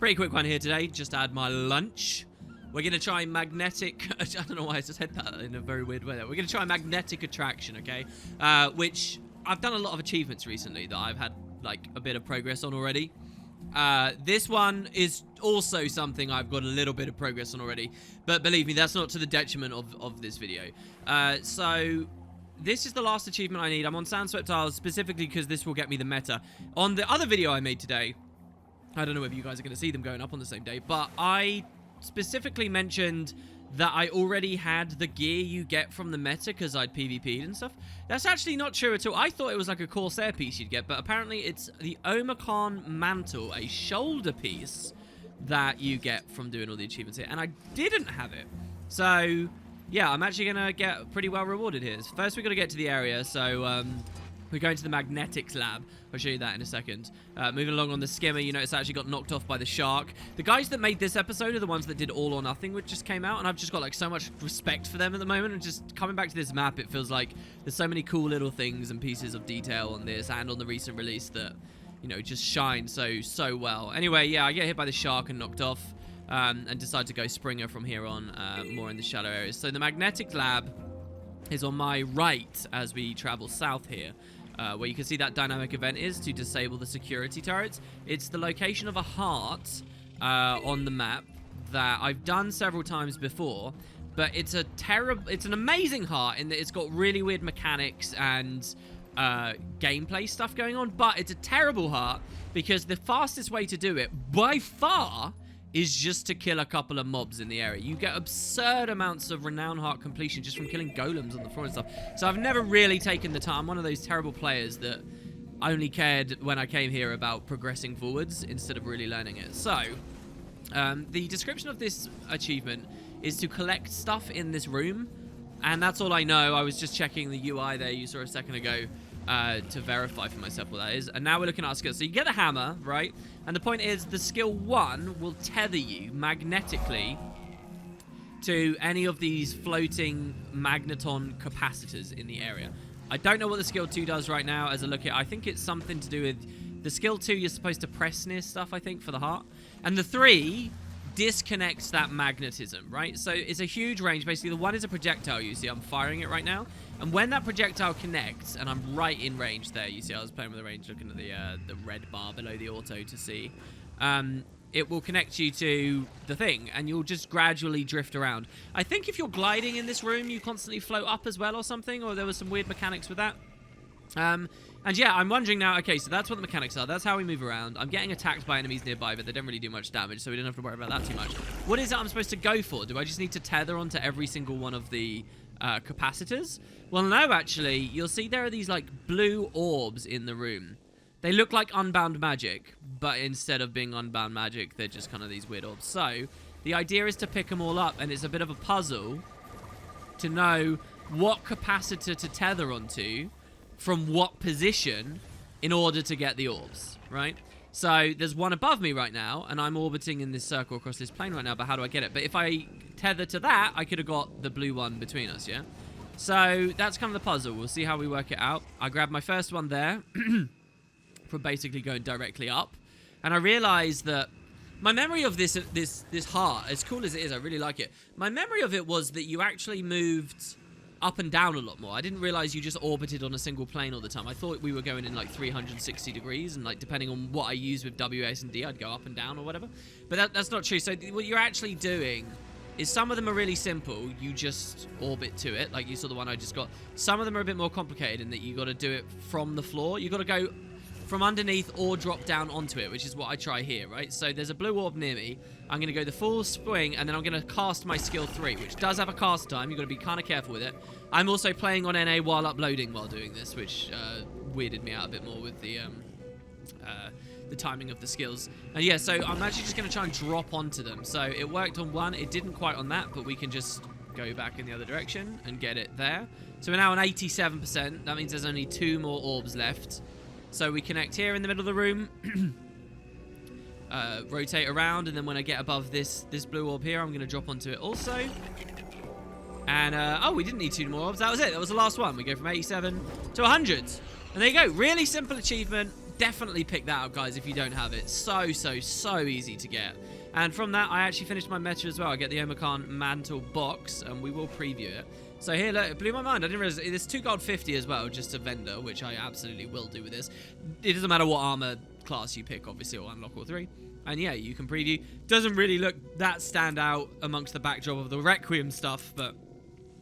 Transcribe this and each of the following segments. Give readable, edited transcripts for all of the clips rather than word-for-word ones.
Pretty quick one here today. Just had my lunch. We're going to try magnetic... I don't know why I just said that in a very weird way. We're going to try magnetic attraction, okay? Which I've done a lot of achievements recently that I've had, like, a bit of progress on already. This one is also something I've got a little bit of progress on already. But believe me, that's not to the detriment of this video. So... this is the last achievement I need. I'm on Sandswept Isles specifically because this will get me the meta. On the other video I made today, I don't know if you guys are going to see them going up on the same day, but I specifically mentioned that I already had the gear you get from the meta because I'd PvP'd and stuff. That's actually not true at all. I thought it was like a Corsair piece you'd get, but apparently it's the Omicron Mantle, a shoulder piece that you get from doing all the achievements here, and I didn't have it. So... yeah, I'm actually going to get pretty well rewarded here. First, we've got to get to the area, so we're going to the Magnetics lab. I'll show you that in a second. Moving along on the skimmer, you know, it's actually got knocked off by the shark. The guys that made this episode are the ones that did All or Nothing, which just came out, and I've just got, like, so much respect for them at the moment, and just coming back to this map, it feels like there's so many cool little things and pieces of detail on this and on the recent release that, you know, just shine so well. Anyway, yeah, I get hit by the shark and knocked off. And decide to go Springer from here on, more in the shallow areas. So the magnetic lab is on my right as we travel south here, where you can see that dynamic event is to disable the security turrets. It's the location of a heart on the map that I've done several times before, but it's an amazing heart in that it's got really weird mechanics and gameplay stuff going on, but it's a terrible heart because the fastest way to do it, by far, is just to kill a couple of mobs in the area. You get absurd amounts of renown heart completion just from killing golems on the floor and stuff. So I've never really taken the time. I'm one of those terrible players that only cared when I came here about progressing forwards instead of really learning it. So, the description of this achievement is to collect stuff in this room. And that's all I know. I was just checking the UI there you saw a second ago to verify for myself what that is. And now we're looking at our skills. So you get a hammer, right? And the point is the skill 1 will tether you magnetically to any of these floating Magneton capacitors in the area. I don't know what the skill 2 does right now as I look at it. I think it's something to do with the skill 2 you're supposed to press near stuff, I think, for the heart. And the 3 disconnects that magnetism, right? So it's a huge range. Basically, the 1 is a projectile. You see I'm firing it right now. And when that projectile connects, and I'm right in range there, you see I was playing with the range, looking at the red bar below the auto to see, it will connect you to the thing, and you'll just gradually drift around. I think if you're gliding in this room, you constantly float up as well or something, or there was some weird mechanics with that. And yeah, I'm wondering now, okay, so that's what the mechanics are. That's how we move around. I'm getting attacked by enemies nearby, but they don't really do much damage, so we don't have to worry about that too much. What is it I'm supposed to go for? Do I just need to tether onto every single one of the capacitors? Well, no, actually. You'll see there are these, like, blue orbs in the room. They look like unbound magic, but instead of being unbound magic, they're just kind of these weird orbs. So, the idea is to pick them all up, and it's a bit of a puzzle to know what capacitor to tether onto from what position in order to get the orbs, right? So there's one above me right now, and I'm orbiting in this circle across this plane right now, but how do I get it? But if I tether to that, I could have got the blue one between us, yeah? So that's kind of the puzzle. We'll see how we work it out. I grabbed my first one there from basically going directly up, and I realized that my memory of this heart, as cool as it is, I really like it. My memory of it was that you actually moved up and down a lot more. I didn't realize you just orbited on a single plane all the time. I thought we were going in like 360 degrees, and like depending on what I use with W, S, and D, I'd go up and down or whatever. But that's not true. So what you're actually doing is some of them are really simple. You just orbit to it, like you saw the one I just got. Some of them are a bit more complicated in that you got to do it from the floor. You got to go from underneath or drop down onto it, which is what I try here, right? So there's a blue orb near me. I'm going to go the full swing, and then I'm going to cast my skill 3, which does have a cast time. You've got to be kind of careful with it. I'm also playing on NA while uploading while doing this, which weirded me out a bit more with the timing of the skills. And yeah, so I'm actually just going to try and drop onto them. So it worked on one. It didn't quite on that, but we can just go back in the other direction and get it there. So we're now on 87%. That means there's only 2 more orbs left. So we connect here in the middle of the room, rotate around, and then when I get above this blue orb here, I'm going to drop onto it also. And, oh, we didn't need 2 more orbs. That was it. That was the last one. We go from 87 to 100. And there you go. Really simple achievement. definitely pick that up, guys, if you don't have it. So easy to get. And from that, I actually finished my meta as well. I get the Omicron Mantle box, and we will preview it. So here, look, it blew my mind. I didn't realize there's 2 gold 50 as well, just a vendor, which I absolutely will do with this. It doesn't matter what armor class you pick, obviously, or unlock all 3. And yeah, you can preview. Doesn't really look that stand out amongst the backdrop of the Requiem stuff, but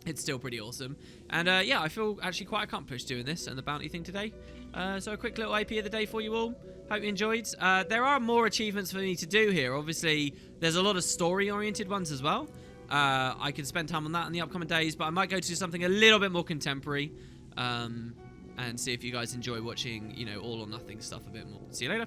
it's still pretty awesome. And yeah, I feel actually quite accomplished doing this and the bounty thing today. So a quick little IP of the day for you all. Hope you enjoyed. There are more achievements for me to do here. Obviously, there's a lot of story-oriented ones as well. I can spend time on that in the upcoming days, but I might go to something a little bit more contemporary and see if you guys enjoy watching, you know, all or nothing stuff a bit more. See you later.